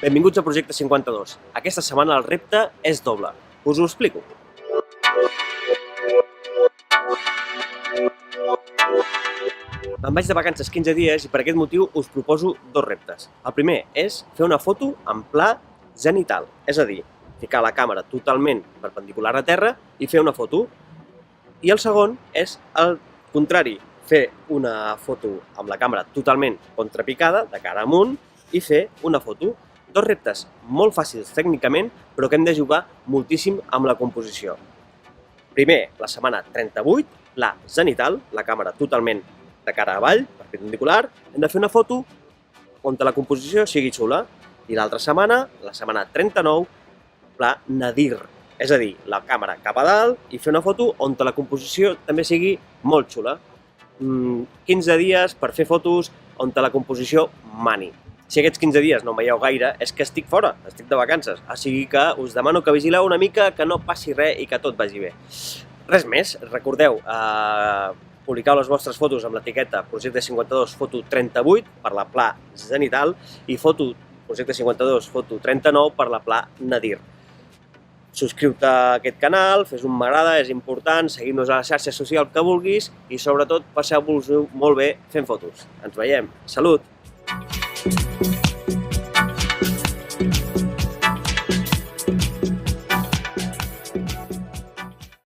Benvinguts a Projecte 52. Aquesta setmana el repte és doble. Us ho explico. Me'n vaig de vacances 15 dies i per aquest motiu us proposo dos reptes. El primer és fer una foto en pla zenital, és a dir, ficar la càmera totalment perpendicular a terra i fer una foto. I el segon és el contrari, fer una foto amb la càmera totalment contrapicada, de cara amunt, i fer una foto. Dos reptes molt fàcils tècnicament, però que hem de jugar moltíssim amb la composició. Primer, la setmana 38, pla zenital, la càmera totalment de cara avall, perpendicular. Hem de fer una foto on la composició sigui xula. I l'altra setmana, la setmana 39, pla nadir, és a dir, la càmera cap a dalt i fer una foto on la composició també sigui molt xula. 15 dies per fer fotos on la composició mani. Si aquests 15 dies no em veieu gaire, és que estic fora, estic de vacances. O sigui que us demano que vigileu una mica, que no passi res i que tot vagi bé. Res més, recordeu, publicau les vostres fotos amb l'etiqueta Projecte 52 Foto 38 per la pla zenital i Projecte 52 Foto 39 per la pla nadir. Subscriu-te a aquest canal, fes un m'agrada, és important, seguim-nos a la xarxa social que vulguis i sobretot passeu-vos-ho molt bé fent fotos. Ens veiem. Salut!